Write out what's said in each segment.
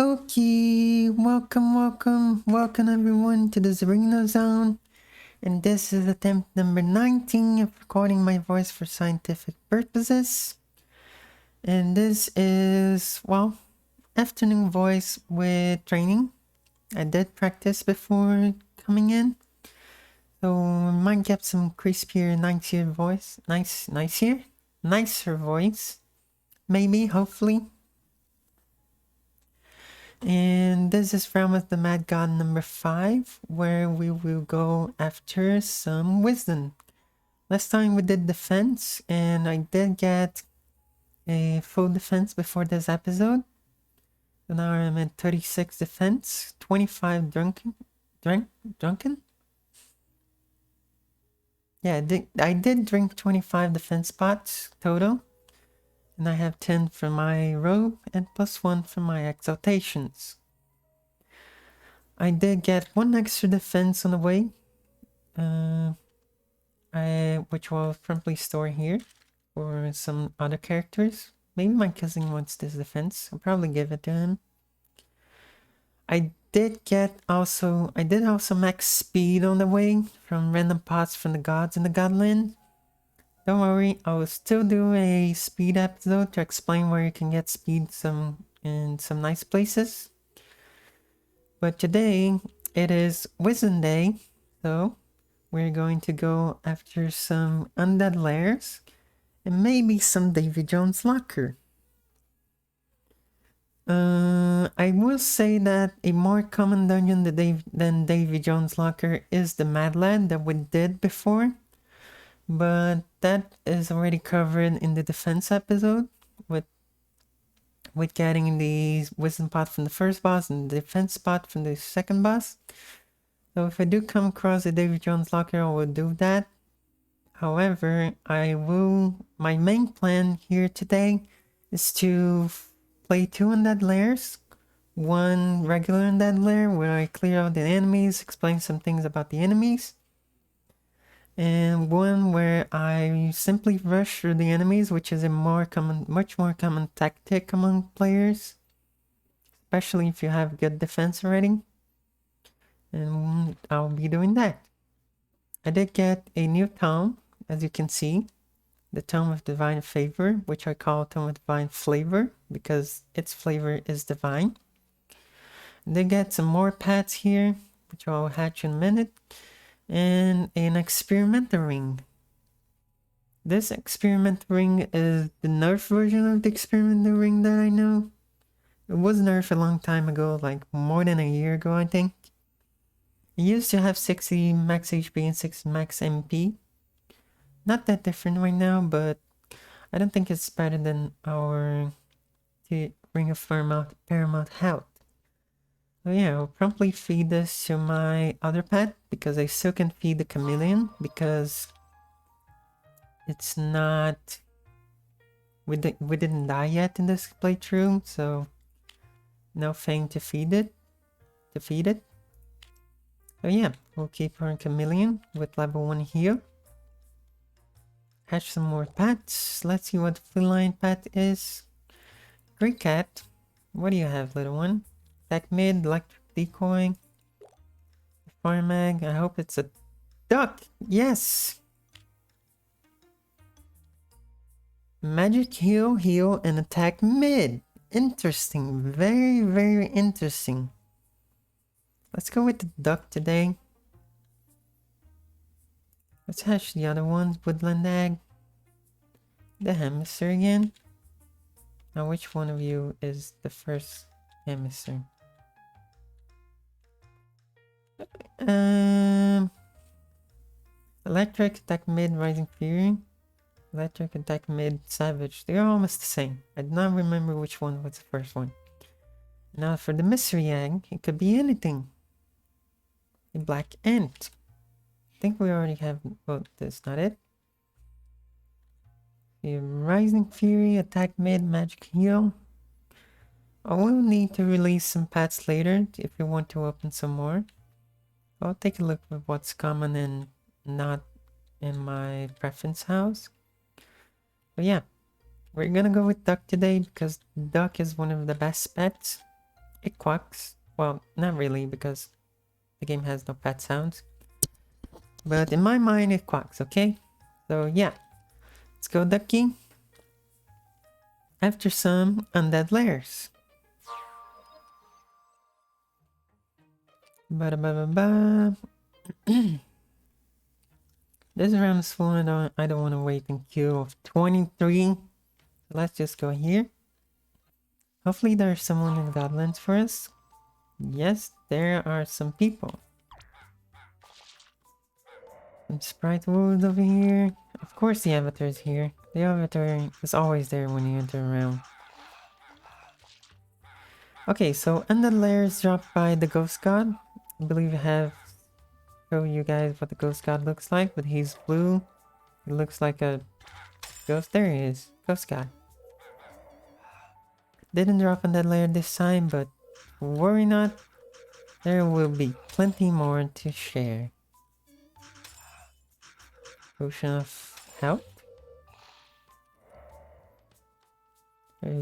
Okay, welcome everyone to the Zarino Zone. And this is attempt number 19 of recording my voice for scientific purposes. And this is, afternoon voice with training. I did practice before coming in. So I might get some crispier, nicer voice. Nicer voice. Maybe, hopefully. And this is Realm of the Mad God number 5, where we will go after some wisdom. Last time we did defense, and I did get a full defense before this episode. So now I'm at 36 defense, 25 drunken. Yeah, I did drink 25 defense pots total. And I have 10 for my robe and plus 1 for my exaltations. I did get 1 extra defense on the way, which will promptly store here for some other characters. Maybe my cousin wants this defense. I'll probably give it to him. I did also max speed on the way from random pots from the gods in the Godland. Don't worry, I will still do a speed episode to explain where you can get speed in some nice places. But today it is Wisdom Day, so we're going to go after some undead lairs and maybe some Davy Jones' locker. I will say that a more common dungeon than Davy Jones' locker is the Mad Lad that we did before, but that is already covered in the defense episode with getting the wisdom pot from the first boss and the defense pot from the second boss. So if I do come across a Davy Jones' locker, I will do that. However, my main plan here today is to play 2 undead lairs. 1 regular undead lair where I clear out the enemies, explain some things about the enemies. And 1 where I simply rush through the enemies, which is a much more common tactic among players. Especially if you have good defense already. And I'll be doing that. I did get a new tome, as you can see. The Tome of Divine Favor, which I call Tome of Divine Flavor because its flavor is divine. They get some more pets here, which I'll hatch in a minute, and an experimenter ring. This experimenter ring is the nerf version of the experimenter ring that I know. It was nerfed a long time ago, like more than a year ago, I think. It used to have 60 max HP and 60 max MP. Not that different right now, but I don't think it's better than our Ring of Paramount Health. So yeah, I'll promptly feed this to my other pet because I still can feed the chameleon because it's not... We didn't die yet in this playthrough, so no thing to feed it. So yeah, we'll keep our chameleon with level 1 heal. Hatch some more pets. Let's see what the feline pet is. Great cat. What do you have, little one? Attack mid, electric decoy. Fire mag. I hope it's a duck. Yes! Magic heal, and attack mid. Interesting. Very, very interesting. Let's go with the duck today. Let's hatch the other ones. Woodland egg. The hamster again. Now, which one of you is the first hamster? Electric, attack mid, rising fury. Electric, attack mid, savage. They're almost the same. I do not remember which one was the first one. Now for the mystery egg, it could be anything. A black ant. I think we already have... Well, that's not it. The rising fury, attack mid, magic heal. I will need to release some pets later if you want to open some more. I'll take a look at what's common and not in my preference house. But yeah, we're gonna go with duck today because duck is one of the best pets. It quacks. Well, not really, because the game has no pet sounds. But in my mind, it quacks, okay? So yeah, let's go, Ducky. After some undead lairs. Ba-da-ba-ba-ba. This round is full. I don't want to wait in queue of 23. Let's just go here. Hopefully there's someone in Godlands for us. Yes, there are some people. Some Sprite Wood over here. Of course the Avatar is here. The Avatar is always there when you enter a round. Okay, so Undead Lair is dropped by the Ghost God. I believe I have shown you guys what the Ghost God looks like, but he's blue. He looks like a ghost. There he is. Ghost God. Didn't drop Undead Lair this time, but worry not. There will be plenty more to share. Potion of Health.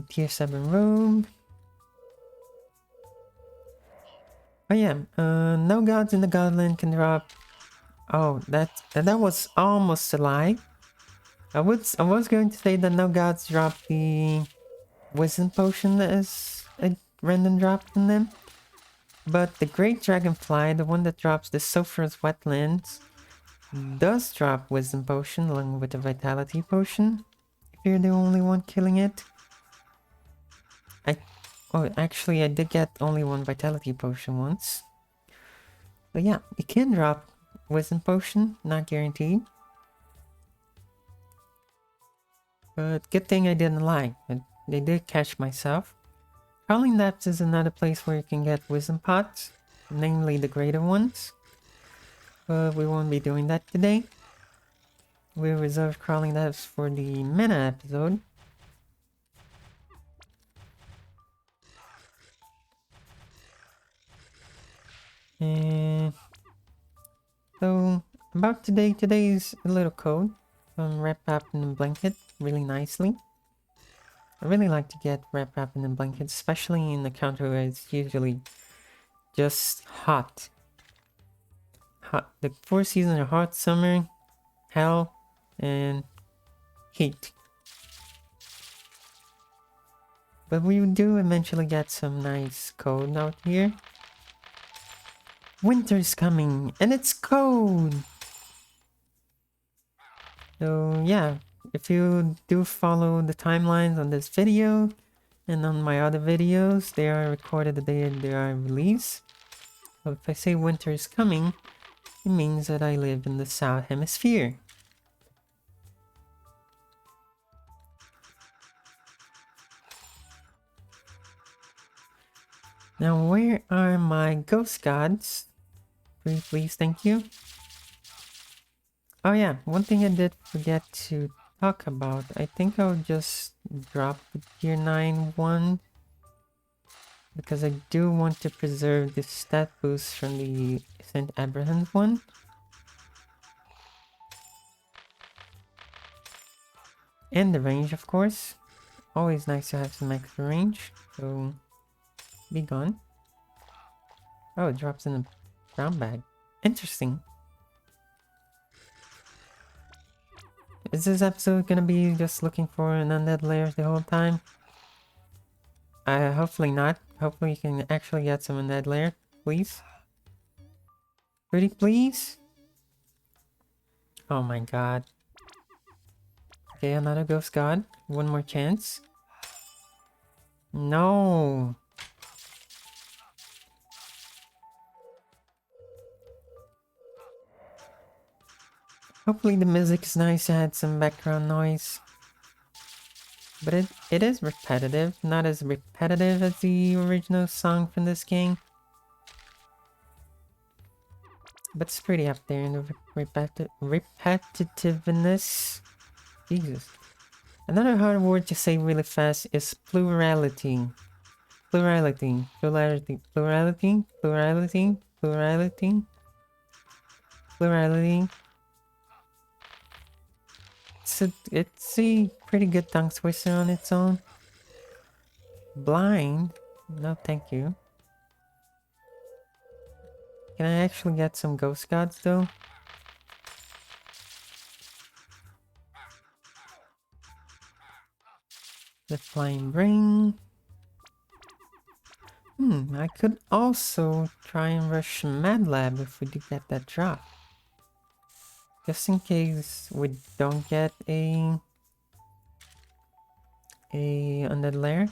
Tier 7 robe. Oh yeah, no gods in the Godland can drop. Oh, that was almost a lie. I was going to say that no gods drop the wisdom potion as a random drop in them, but the Great Dragonfly, the one that drops the Sulphurous Wetlands, does drop wisdom potion along with the vitality potion. If you're the only one killing it. Oh, actually, I did get only one vitality potion once. But yeah, you can drop wisdom potion, not guaranteed. But good thing I didn't lie. They did catch myself. Crawling Depths is another place where you can get wisdom pots, namely the greater ones. But we won't be doing that today. We reserved Crawling Depths for the meta episode. And so about today's a little code from Wrap Up in a Blanket really nicely. I really like to get Wrap Up in a Blanket, especially in the counter where it's usually just hot. The 4 seasons are hot, summer, hell, and heat. But we do eventually get some nice code out here. Winter's coming, and it's cold! So yeah, if you do follow the timelines on this video and on my other videos, they are recorded the day they are released. So if I say winter is coming, it means that I live in the South Hemisphere. Now, where are my ghost gods? Please, thank you. Oh yeah, one thing I did forget to talk about. I think I'll just drop the tier 9 one, because I do want to preserve the stat boost from the St. Abraham's one. And the range, of course. Always nice to have some extra range. So, be gone. Oh, it drops in a brown bag. Interesting. Is this episode gonna be just looking for an undead lair the whole time? Hopefully not. Hopefully you can actually get some undead lair, please. Pretty please? Oh my god. Okay, another ghost god. One more chance. No. Hopefully the music is nice, add some background noise. But it is repetitive, not as repetitive as the original song from this game. But it's pretty up there in the repetitiveness. Jesus. Another hard word to say really fast is plurality. Plurality. Plurality. Plurality. Plurality. Plurality. Plurality. It's a pretty good tongue twister on its own. Blind? No, thank you. Can I actually get some ghost gods though? The flying brain. I could also try and rush Mad Lab if we do get that drop. Just in case we don't get a undead lair.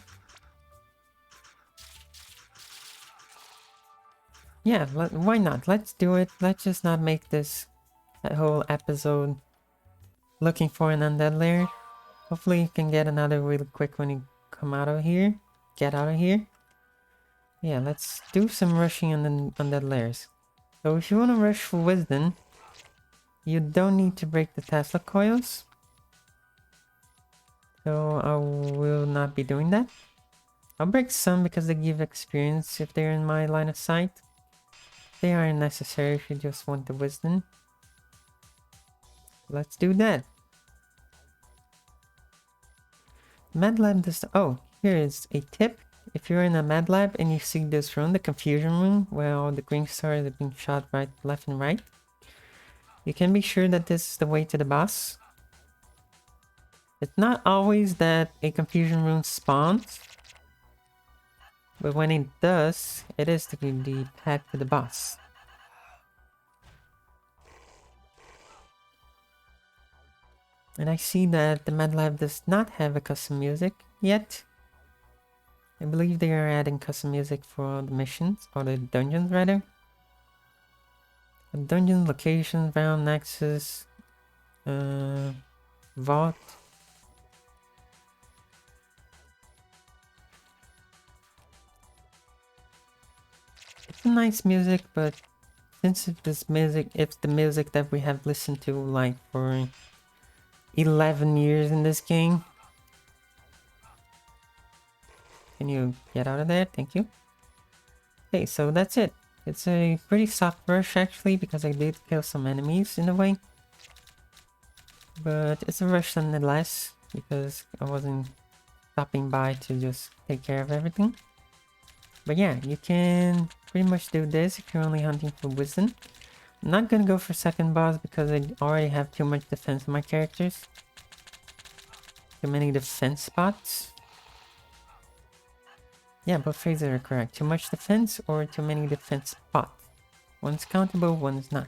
Yeah, why not? Let's do it. Let's just not make this whole episode looking for an undead lair. Hopefully you can get another really quick when you come out of here. Get out of here. Yeah, let's do some rushing on the undead lairs. So if you want to rush for wisdom, you don't need to break the Tesla coils. So I will not be doing that. I'll break some because they give experience if they're in my line of sight. They aren't necessary if you just want the wisdom. Let's do that. Mad Lab does... Oh, here is a tip. If you're in a Mad Lab and you see this room, the confusion room, where all the green stars are being shot right, left and right, you can be sure that this is the way to the boss. It's not always that a confusion room spawns, but when it does, it is the path to the boss. And I see that the Mad Lab does not have a custom music yet. I believe they are adding custom music for the missions, or the dungeons rather. The dungeon location, round, nexus, vault. It's a nice music, but since it's the music that we have listened to like for 11 years in this game. Can you get out of there? Thank you. Okay, so that's it. It's a pretty soft rush actually, because I did kill some enemies in the way. But it's a rush nonetheless, because I wasn't stopping by to just take care of everything. But yeah, you can pretty much do this if you're only hunting for wisdom. I'm not gonna go for second boss because I already have too much defense on my characters. Too many defense spots. Yeah, both phrases are correct. Too much defense or too many defense spots. One's countable, one's not.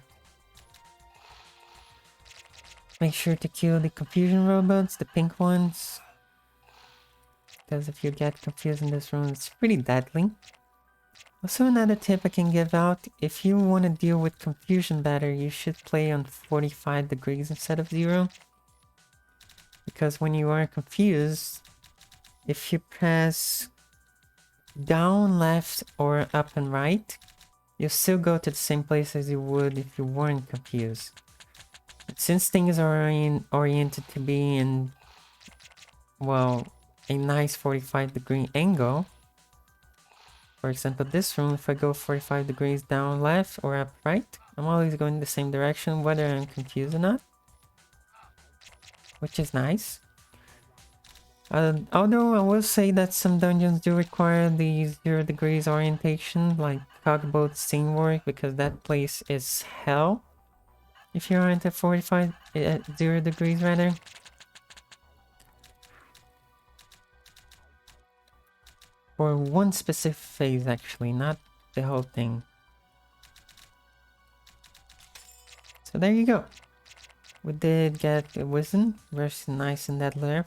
Make sure to kill the confusion robots, the pink ones. Because if you get confused in this room, it's pretty deadly. Also, another tip I can give out, if you want to deal with confusion better, you should play on 45 degrees instead of 0. Because when you are confused, if you press down, left, or up and right, you'll still go to the same place as you would if you weren't confused. Since things are oriented to be in, well, a nice 45-degree angle, for example this room, if I go 45 degrees down left or up right, I'm always going the same direction whether I'm confused or not, which is nice. Although I will say that some dungeons do require the 0 degrees orientation, like Cogboat Steamwork, because that place is hell if you aren't at 45 0 degrees rather. For one specific phase actually, not the whole thing. So there you go. We did get a wisdom, very nice in that lair.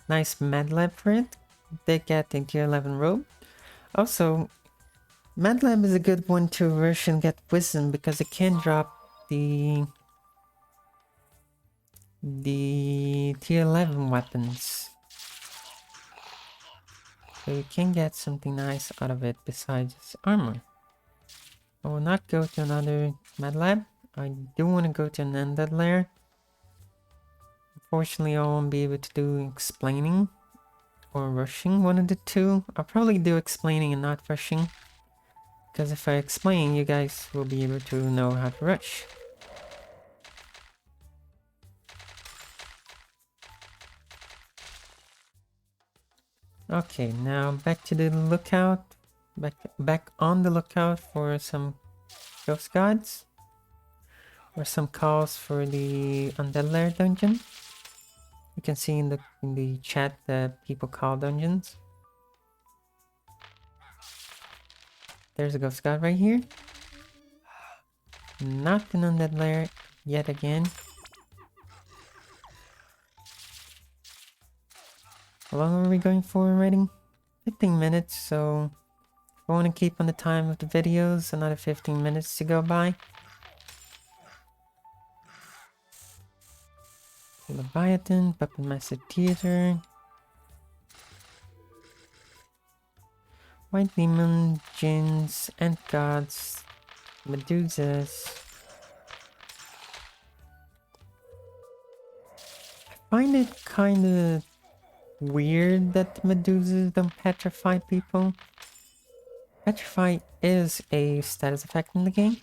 Nice Mad Lab for it. Did get a tier 11 robe. Also, Mad Lab is a good one to rush and get wisdom because it can drop the tier 11 weapons. So you can get something nice out of it besides its armor. I will not go to another Mad Lab. I do want to go to an undead lair. Unfortunately, I won't be able to do explaining or rushing, one of the two. I'll probably do explaining and not rushing. Because if I explain, you guys will be able to know how to rush. Okay, now back to the lookout. Back on the lookout for some ghost gods. Or some calls for the Undead Lair dungeon. You can see in the chat that people call dungeons. There's a ghost god right here. Not an Undead Lair yet again. How long are we going for already? 15 minutes, so if I want to keep on the time of the videos, another 15 minutes to go by. Leviathan, Puppet Master Theater. White Demon, Jinns, Ant Gods, Medusas. I find it kinda weird that the Medusas don't petrify people. Petrify is a status effect in the game.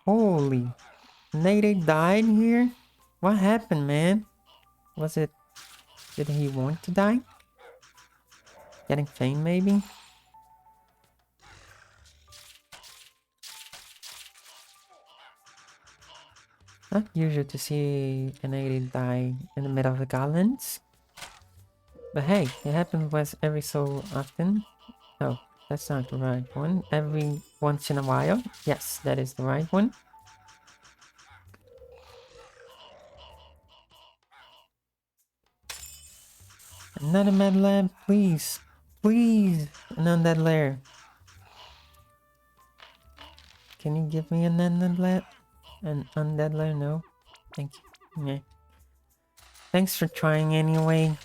Holy, Nate died here? What happened, man? Was it... did he want to die? Getting fame, maybe? Not usual to see an 80 die in the middle of the goblins. But hey, it happens every so often. Oh, that's not the right one. Every once in a while. Yes, that is the right one. Another med lab, please. Please, an undead lair. Can you give me an undead lair? An undead lair? No. Thank you. Yeah. Thanks for trying anyway.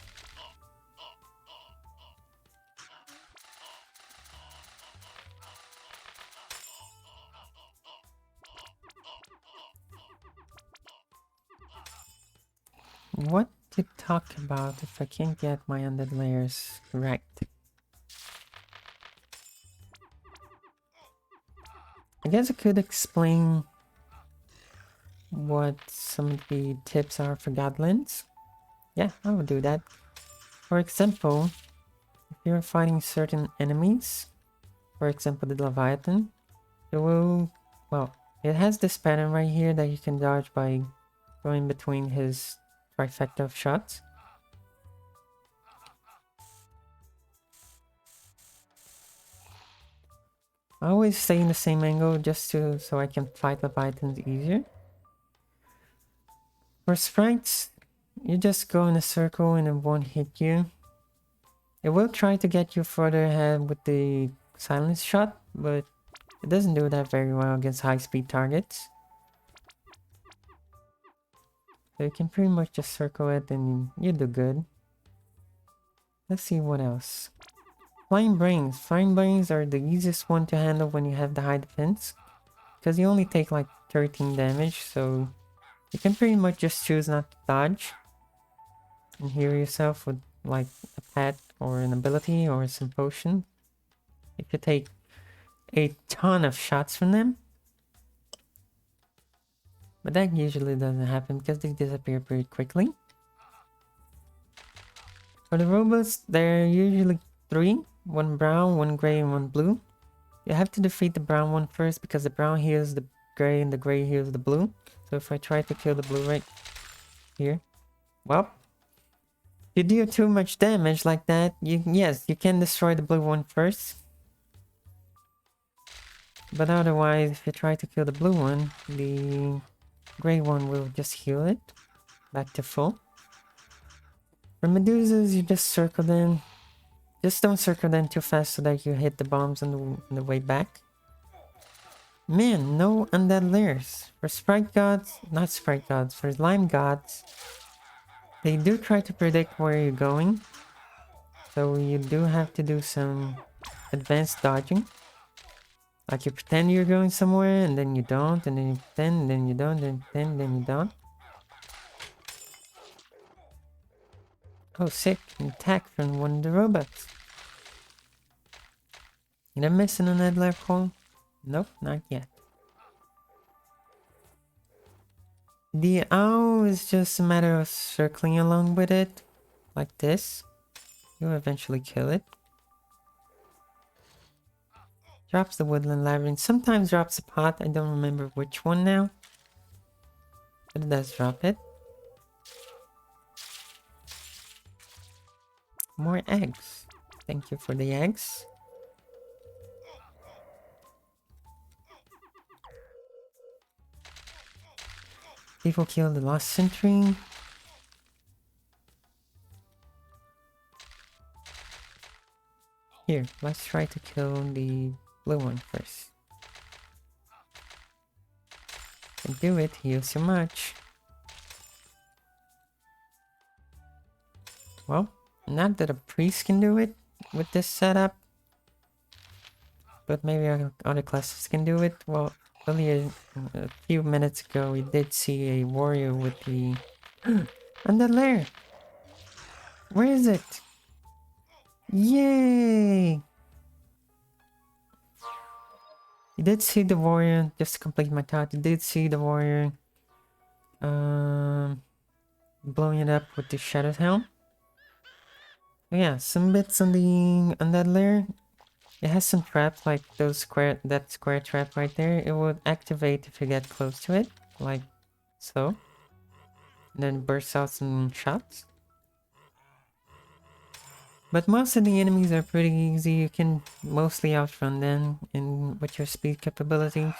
What to talk about if I can't get my undead layers right? I guess I could explain what some of the tips are for goblins. Yeah, I will do that. For example, if you're fighting certain enemies, for example the Leviathan, it will, well, it has this pattern right here that you can dodge by going between his trifecta of shots. I always stay in the same angle just so I can fight Leviathans easier. For sprites, you just go in a circle and it won't hit you. It will try to get you further ahead with the silence shot, but it doesn't do that very well against high-speed targets. So you can pretty much just circle it and you do good. Let's see what else. Flying Brains. Flying Brains are the easiest one to handle when you have the high defense, because you only take like 13 damage, so you can pretty much just choose not to dodge and heal yourself with like a pet or an ability or some potion. You could take a ton of shots from them, but that usually doesn't happen because they disappear pretty quickly. For the robots, there are usually 3. 1 brown, 1 gray, and 1 blue. You have to defeat the brown one first because the brown heals the gray and the gray heals the blue. So if I try to kill the blue right here, well, if you deal too much damage like that, yes, you can destroy the blue one first. But otherwise, if you try to kill the blue one, the gray one will just heal it back to full. For Medusas, you just circle them. Just don't circle them too fast so that you hit the bombs on the way back. Man, no undead lairs. For sprite gods, not sprite gods, for slime gods, they do try to predict where you're going. So you do have to do some advanced dodging. Like you pretend you're going somewhere and then you don't, and then you pretend, and then you don't, then you pretend, then you don't. Oh, sick. An attack from one of the robots. Did I miss an undead lair call? Nope, not yet. The owl is just a matter of circling along with it, like this. You'll eventually kill it. Drops the woodland labyrinth. Sometimes drops a pot. I don't remember which one now. But it does drop it. More eggs. Thank you for the eggs. People kill the lost sentry. Here, let's try to kill the blue one first. Can do it, heals so much. Well, not that a priest can do it with this setup. But maybe other classes can do it. Well, earlier, a few minutes ago, we did see a warrior with the... Undead Lair! Where is it? Yay! You did see the warrior, just to complete my thought, you did see the warrior blowing it up with the Shadow Helm. Yeah, some bits on the Undead Lair. It has some traps like that square trap right there. It would activate if you get close to it, like so. And then bursts out some shots. But most of the enemies are pretty easy. You can mostly outrun them with your speed capabilities.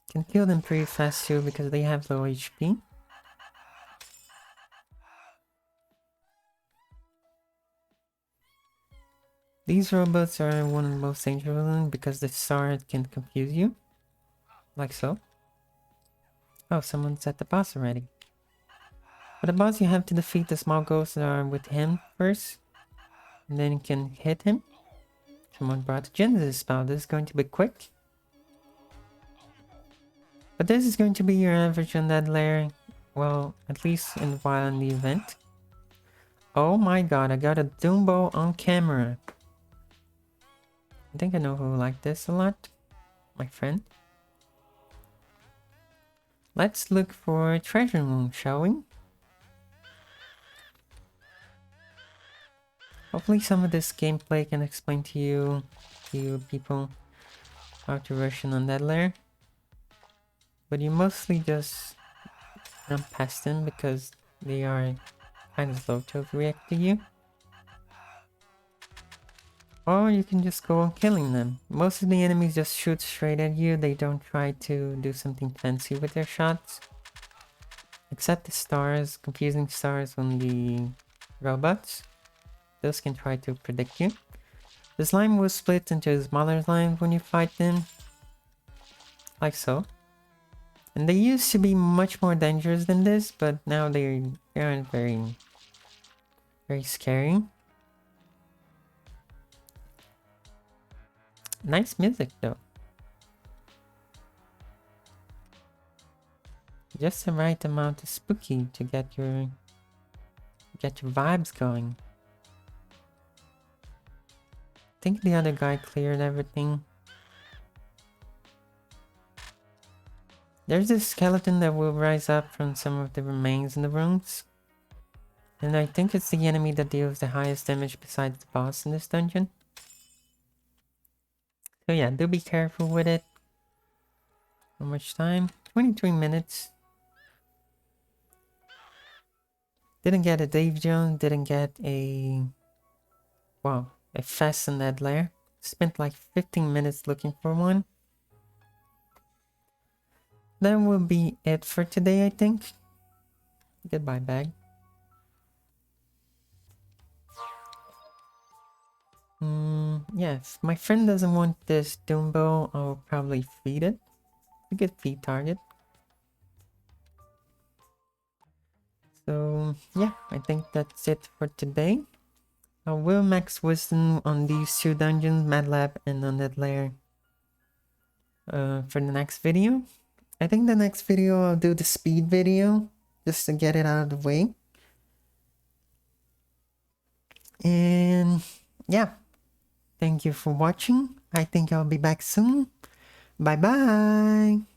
You can kill them pretty fast too because they have low HP. These robots are one of the most dangerous ones because the star can confuse you. Like so. Oh, someone's at the boss already. For the boss, you have to defeat the small ghosts that are with him first. And then you can hit him. Someone brought the Genesis spell. This is going to be quick. But this is going to be your average Undead Lair. Well, at least while in the event. Oh my god, I got a Doombo on camera. I think I know who liked this a lot. My friend. Let's look for a treasure room, shall we? Hopefully some of this gameplay can explain to you people, how to rush an Undead Lair. But you mostly just run past them because they are kind of slow to react to you. Or you can just go on killing them. Most of the enemies just shoot straight at you. They don't try to do something fancy with their shots. Except the stars, confusing stars on the robots. Those can try to predict you. The slime will split into smaller slimes when you fight them. Like so. And they used to be much more dangerous than this, but now they aren't very scary. Nice music though. Just the right amount of spooky to get your vibes going. I think the other guy cleared everything. There's this skeleton that will rise up from some of the remains in the rooms. And I think it's the enemy that deals the highest damage besides the boss in this dungeon. So yeah, do be careful with it. How much time? 23 minutes. Didn't get a Dave Jones, didn't get a... Wow, a fast Undead Lair. Spent like 15 minutes looking for one. That will be it for today, I think. Goodbye, bag. Yeah, if my friend doesn't want this Doombo, I'll probably feed it. A good feed target. So, yeah, I think that's it for today. I will max wisdom on these two dungeons, Mad Lab and Undead Lair, for the next video. I think the next video I'll do the speed video, just to get it out of the way. And yeah, thank you for watching. I think I'll be back soon. Bye bye.